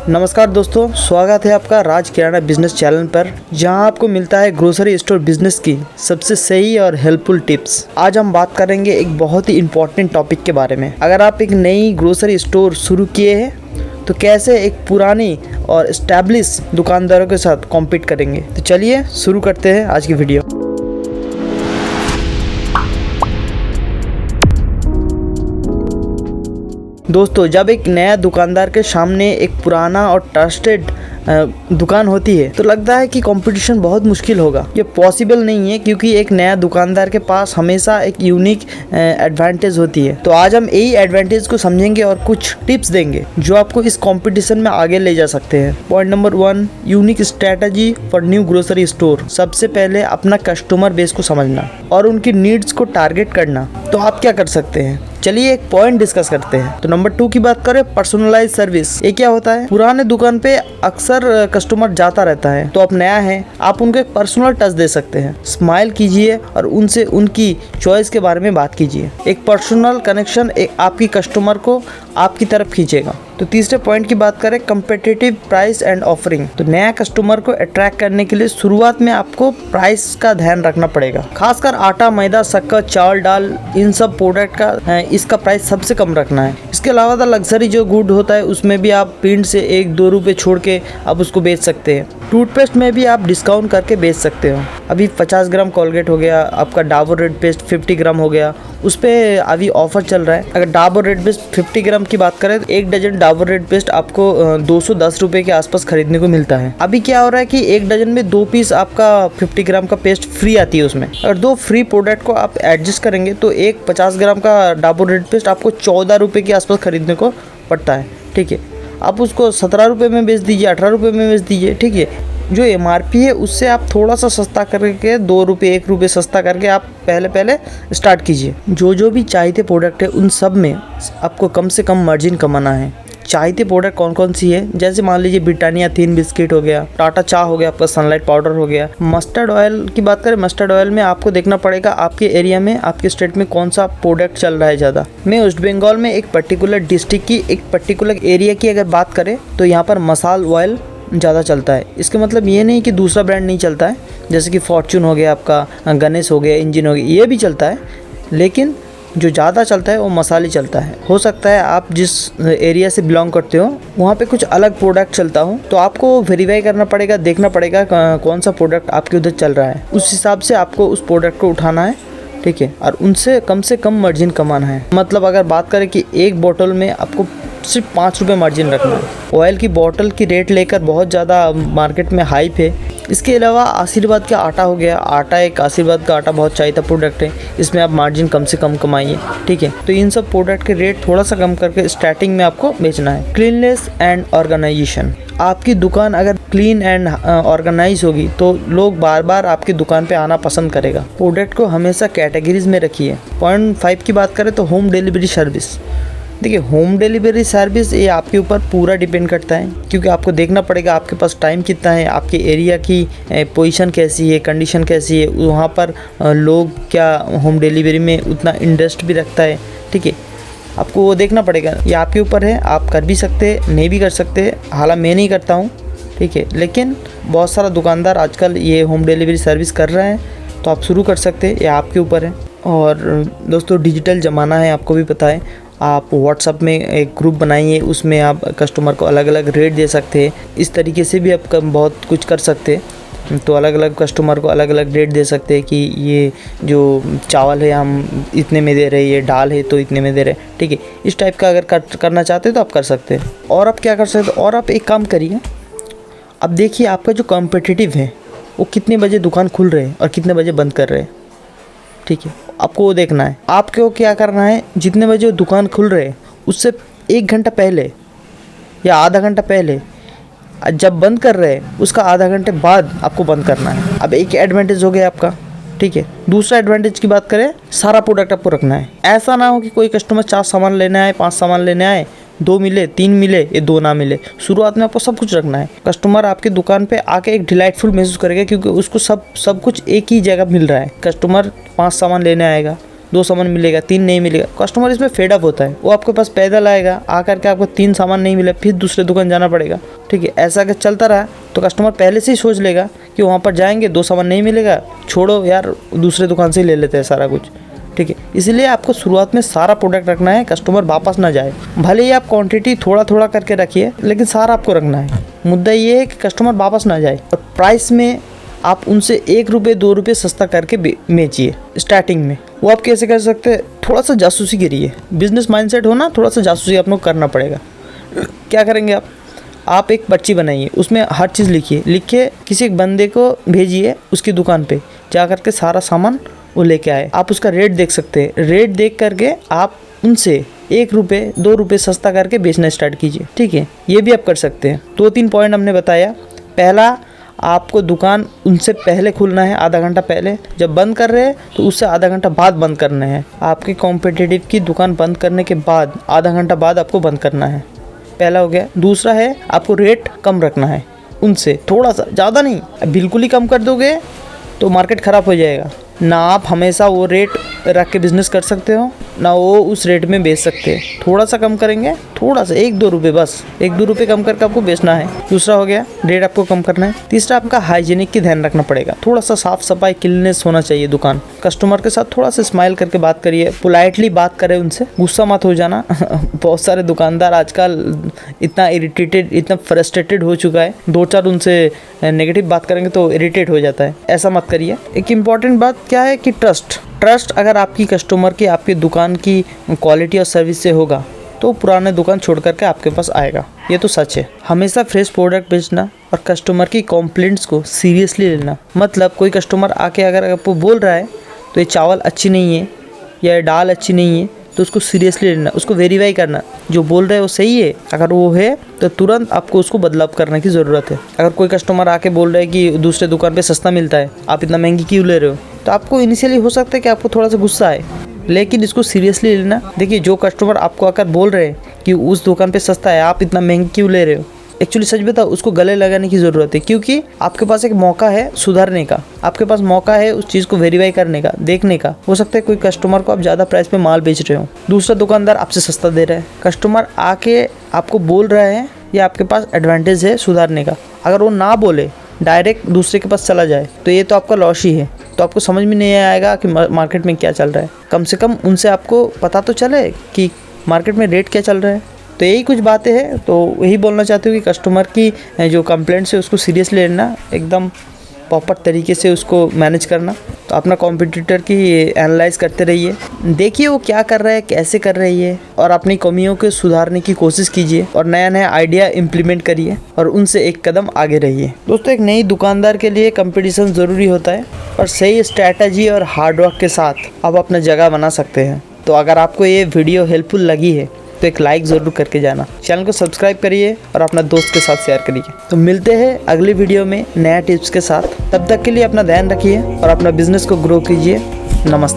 नमस्कार दोस्तों, स्वागत है आपका राज किराना बिजनेस चैनल पर, जहां आपको मिलता है ग्रोसरी स्टोर बिजनेस की सबसे सही और हेल्पफुल टिप्स। आज हम बात करेंगे एक बहुत ही इम्पोर्टेंट टॉपिक के बारे में। अगर आप एक नई ग्रोसरी स्टोर शुरू किए हैं तो कैसे एक पुरानी और एस्टैब्लिश दुकानदारों के साथ कॉम्पीट करेंगे। तो चलिए शुरू करते हैं आज की वीडियो। दोस्तों, जब एक नया दुकानदार के सामने एक पुराना और ट्रस्टेड दुकान होती है तो लगता है कि कंपटीशन बहुत मुश्किल होगा। ये पॉसिबल नहीं है, क्योंकि एक नया दुकानदार के पास हमेशा एक यूनिक एडवांटेज होती है। तो आज हम यही एडवांटेज को समझेंगे और कुछ टिप्स देंगे जो आपको इस कंपटीशन में आगे ले जा सकते हैं। Point number 1, unique strategy for new grocery store. सबसे पहले अपना कस्टमर बेस को समझना और उनकी नीड्स को टारगेट करना। तो आप क्या कर सकते हैं, चलिए एक पॉइंट डिस्कस करते हैं। तो नंबर 2 की बात करें, पर्सनलाइज सर्विस। ये क्या होता है? पुराने दुकान पे अक्सर कस्टमर जाता रहता है, तो आप नया है, आप उनको एक पर्सनल टच दे सकते हैं। स्माइल कीजिए और उनसे उनकी चॉइस के बारे में बात कीजिए। एक पर्सनल कनेक्शन आपकी कस्टमर को आपकी तरफ खींचेगा। तो तीसरे पॉइंट की बात करें, कम्पिटिटिव प्राइस एंड ऑफरिंग। तो नया कस्टमर को अट्रैक्ट करने के लिए शुरुआत में आपको प्राइस का ध्यान रखना पड़ेगा। खासकर आटा, मैदा, शक्कर, चावल, दाल, इन सब प्रोडक्ट का इसका प्राइस सबसे कम रखना है। इसके अलावा लग्जरी जो गुड होता है उसमें भी आप पिंड से 1-2 रुपये छोड़ के आप उसको बेच सकते हैं। टूथपेस्ट में भी आप डिस्काउंट करके बेच सकते हो। अभी 50 ग्राम कोलगेट हो गया, आपका डाबर रेड पेस्ट 50 ग्राम हो गया, उस पर अभी ऑफर चल रहा है। अगर डाबर रेड पेस्ट 50 ग्राम की बात करें तो 1 डजन डाबर रेड पेस्ट आपको 210 रुपये के आसपास खरीदने को मिलता है। अभी क्या हो रहा है कि 1 डजन में 2 पीस आपका 50 ग्राम का पेस्ट फ्री आती है उसमें। अगर 2 फ्री प्रोडक्ट को आप एडजस्ट करेंगे तो एक 50 ग्राम का डाबर रेड पेस्ट आपको 14 रुपये के आसपास खरीदने को पड़ता है। ठीक है, आप उसको 17 रुपये में बेच दीजिए, 18 रुपये में बेच दीजिए। ठीक है, जो MRP है उससे आप थोड़ा सा सस्ता करके 2 रुपये 1 रुपये सस्ता करके आप पहले स्टार्ट कीजिए। जो भी चाहिए प्रोडक्ट है उन सब में आपको कम से कम मार्जिन कमाना है। चाहिए प्रोडक्ट कौन कौन सी है, जैसे मान लीजिए ब्रिटानिया थिन बिस्किट हो गया, टाटा चाय हो गया, आपका सनलाइट पाउडर हो गया। मस्टर्ड ऑयल की बात करें, मस्टर्ड ऑयल में आपको देखना पड़ेगा आपके एरिया में, आपके स्टेट में कौन सा प्रोडक्ट चल रहा है ज़्यादा। मैं वेस्ट बंगाल में एक पर्टिकुलर डिस्ट्रिक्ट की, एक पर्टिकुलर एरिया की अगर बात करें तो यहाँ पर मसाल ऑयल ज़्यादा चलता है। इसका मतलब ये नहीं कि दूसरा ब्रांड नहीं चलता है, जैसे कि फॉर्चून हो गया, आपका गणेश हो गया, इंजन हो गया, ये भी चलता है, लेकिन जो ज़्यादा चलता है वो मसाले चलता है। हो सकता है आप जिस एरिया से बिलोंग करते हो वहाँ पे कुछ अलग प्रोडक्ट चलता हो, तो आपको वेरीफाई करना पड़ेगा, देखना पड़ेगा कौन सा प्रोडक्ट आपके उधर चल रहा है, उस हिसाब से आपको उस प्रोडक्ट को उठाना है। ठीक है, और उनसे कम से कम मार्जिन कमाना है। मतलब अगर बात करें कि एक बोतल में आपको सिर्फ 5 रुपये मार्जिन रखना है। ऑयल की बोतल की रेट लेकर बहुत ज़्यादा मार्केट में हाइप है। इसके अलावा आशीर्वाद का आटा हो गया, आटा एक आशीर्वाद का आटा बहुत चाहिए था प्रोडक्ट है, इसमें आप मार्जिन कम से कम कमाइए। ठीक है, तो इन सब प्रोडक्ट के रेट थोड़ा सा कम करके स्टार्टिंग में आपको बेचना है। Cleanness and organisation. आपकी दुकान अगर क्लीन एंड ऑर्गेनाइज होगी तो लोग बार बार आपकी दुकान पे आना पसंद करेगा। प्रोडक्ट को हमेशा कैटेगरीज में रखिए। पॉइंट 5 की बात करें तो होम डिलीवरी सर्विस। देखिए, होम डिलीवरी सर्विस ये आपके ऊपर पूरा डिपेंड करता है, क्योंकि आपको देखना पड़ेगा आपके पास टाइम कितना है, आपके एरिया की पोजीशन कैसी है, कंडीशन कैसी है, वहाँ पर लोग क्या होम डिलीवरी में उतना इंटरेस्ट भी रखता है। ठीक है, आपको वो देखना पड़ेगा, ये आपके ऊपर है, आप कर भी सकते हैं, नहीं भी कर सकते। हालांकि मैं नहीं करता हूँ, ठीक है, लेकिन बहुत सारा दुकानदार आजकल ये होम डिलीवरी सर्विस कर रहे हैं, तो आप शुरू कर सकते हैं, ये आपके ऊपर है। और दोस्तों, डिजिटल ज़माना है, आपको भी पता है। आप व्हाट्सएप में एक ग्रुप बनाइए, उसमें आप कस्टमर को अलग अलग रेट दे सकते हैं। इस तरीके से भी आप बहुत कुछ कर सकते हैं। तो अलग अलग कस्टमर को अलग अलग रेट दे सकते हैं कि ये जो चावल है हम इतने में दे रहे हैं, ये दाल है तो इतने में दे रहे हैं। ठीक है, इस टाइप का अगर करना चाहते हैं तो आप कर सकते हैं। और आप क्या कर सकते हैं, और आप एक काम करिए, अब देखिए आपका जो कॉम्पिटिटिव है वो कितने बजे दुकान खुल रहे हैं और कितने बजे बंद कर रहे हैं। ठीक है, आपको वो देखना है। आपको क्या करना है, जितने बजे दुकान खुल रहे हैं उससे 1 घंटा पहले या आधा घंटा पहले, जब बंद कर रहे हैं उसका आधा घंटे बाद आपको बंद करना है। अब एक एडवांटेज हो गया आपका। ठीक है, दूसरा एडवांटेज की बात करें, सारा प्रोडक्ट आपको रखना है। ऐसा ना हो कि कोई कस्टमर 4 सामान लेने आए, 5 सामान लेने आए, 2 मिले, 3 मिले, ये 2 ना मिले। शुरुआत में आपको सब कुछ रखना है। कस्टमर आपकी दुकान पे आके एक डिलाइटफुल महसूस करेगा, क्योंकि उसको सब कुछ एक ही जगह मिल रहा है। कस्टमर 5 सामान लेने आएगा, 2 सामान मिलेगा, 3 नहीं मिलेगा। कस्टमर इसमें फेड अप होता है, वो आपके पास पैदल आएगा, आकर के आपको 3 सामान नहीं मिले, फिर दूसरे दुकान जाना पड़ेगा। ठीक है, ऐसा अगर चलता रहा तो कस्टमर पहले से ही सोच लेगा कि वहाँ पर जाएंगे 2 सामान नहीं मिलेगा, छोड़ो यार दूसरे दुकान से ही ले लेते हैं सारा कुछ। ठीक है, इसलिए आपको शुरुआत में सारा प्रोडक्ट रखना है, कस्टमर वापस ना जाए। भले ही आप क्वांटिटी थोड़ा थोड़ा करके रखिए, लेकिन सारा आपको रखना है। मुद्दा ये है कि कस्टमर वापस ना जाए। और प्राइस में आप उनसे 1 रुपये 2 रुपये सस्ता करके बेचिए स्टार्टिंग में। वो आप कैसे कर सकते हैं, थोड़ा सा जासूसी करिए। बिजनेस माइंडसेट हो ना, थोड़ा सा जासूसी आपको करना पड़ेगा। क्या करेंगे आप एक पर्ची बनाइए, उसमें हर चीज़ लिख के किसी एक बंदे को भेजिए उसकी दुकान पे, जा करके सारा सामान वो लेके आए। आप उसका रेट देख सकते हैं, रेट देख करके आप उनसे 1 रुपये 2 रुपये सस्ता करके बेचना स्टार्ट कीजिए। ठीक है, ये भी आप कर सकते हैं। 2-3 पॉइंट हमने बताया। पहला, आपको दुकान उनसे पहले खुलना है, आधा घंटा पहले। जब बंद कर रहे हैं तो उससे आधा घंटा बाद बंद करना है। आपके कॉम्पिटिटिव की दुकान बंद करने के बाद आधा घंटा बाद आपको बंद करना है। पहला हो गया। दूसरा है, आपको रेट कम रखना है उनसे, थोड़ा सा, ज़्यादा नहीं। बिल्कुल ही कम कर दोगे तो मार्केट ख़राब हो जाएगा। ना आप हमेशा वो रेट रख के बिज़नेस कर सकते हो, ना वो उस रेट में बेच सकते हैं। थोड़ा सा कम करेंगे, थोड़ा सा 1-2 रुपये, बस 1-2 रुपये कम करके आपको बेचना है। दूसरा हो गया, रेट आपको कम करना है। तीसरा, आपका हाइजीनिक की ध्यान रखना पड़ेगा। थोड़ा सा साफ सफाई, क्लीननेस होना चाहिए दुकान। कस्टमर के साथ थोड़ा सा स्माइल करके बात करिए, पोलाइटली बात करें उनसे, गुस्सा मत हो जाना। बहुत सारे दुकानदार आजकल इतना इरिटेटेड, इतना फ्रस्ट्रेटेड हो चुका है, 2-4 उनसे नेगेटिव बात करेंगे तो इरिटेट हो जाता है। ऐसा मत करिए। एक इम्पॉर्टेंट बात क्या है कि ट्रस्ट अगर आपकी कस्टमर की आपकी दुकान की क्वालिटी और सर्विस से होगा तो पुराने दुकान छोड़ करके आपके पास आएगा। ये तो सच है। हमेशा फ्रेश प्रोडक्ट बेचना और कस्टमर की कंप्लेंट्स को सीरियसली लेना। मतलब कोई कस्टमर आके अगर आपको बोल रहा है तो ये चावल अच्छी नहीं है या दाल अच्छी नहीं है, तो उसको सीरियसली लेना, उसको वेरीफाई करना, जो बोल रहे हैं वो सही है। अगर वो है तो तुरंत आपको उसको बदलाव करने की ज़रूरत है। अगर कोई कस्टमर आके बोल रहा है कि दूसरे दुकान पे सस्ता मिलता है, आप इतना महंगी क्यों ले रहे हो, तो आपको इनिशियली हो सकता है कि आपको थोड़ा सा गुस्सा आए, लेकिन इसको सीरियसली लेना। देखिए, जो कस्टमर आपको आकर बोल रहे हैं कि उस दुकान पे सस्ता है, आप इतना महंगी क्यों ले रहे हो, एक्चुअली सच बताओ, उसको गले लगाने की ज़रूरत है। क्योंकि आपके पास एक मौका है सुधारने का, आपके पास मौका है उस चीज़ को वेरीफाई करने का, देखने का। हो सकता है कोई कस्टमर को आप ज़्यादा प्राइस पे माल बेच रहे हो, दूसरा दुकानदार आपसे सस्ता दे रहा है, कस्टमर आके आपको बोल रहा है, या आपके पास एडवांटेज है सुधारने का। अगर वो ना बोले, डायरेक्ट दूसरे के पास चला जाए, तो ये तो आपका लॉस ही है। तो आपको समझ में नहीं आएगा कि मार्केट में क्या चल रहा है। कम से कम उनसे आपको पता तो चले कि मार्केट में रेट क्या चल रहा है। तो यही कुछ बातें हैं। तो यही बोलना चाहती हूँ कि कस्टमर की जो कंप्लेंट्स है उसको सीरियसली लेना, एकदम प्रॉपर तरीके से उसको मैनेज करना। तो अपना कॉम्पिटिटर की एनालाइज करते रहिए, देखिए वो क्या कर रहा है, कैसे कर रही है, और अपनी कमियों को सुधारने की कोशिश कीजिए और नया नया आइडिया इम्प्लीमेंट करिए और उनसे एक कदम आगे रहिए। दोस्तों, एक नई दुकानदार के लिए कंपटीशन ज़रूरी होता है, पर सही स्ट्रैटेजी और हार्डवर्क के साथ आप अपना जगह बना सकते हैं। तो अगर आपको ये वीडियो हेल्पफुल लगी है तो एक लाइक ज़रूर करके जाना, चैनल को सब्सक्राइब करिए और अपना दोस्त के साथ शेयर करिए। तो मिलते हैं अगली वीडियो में नया टिप्स के साथ। तब तक के लिए अपना ध्यान रखिए और अपना बिजनेस को ग्रो कीजिए। नमस्ते।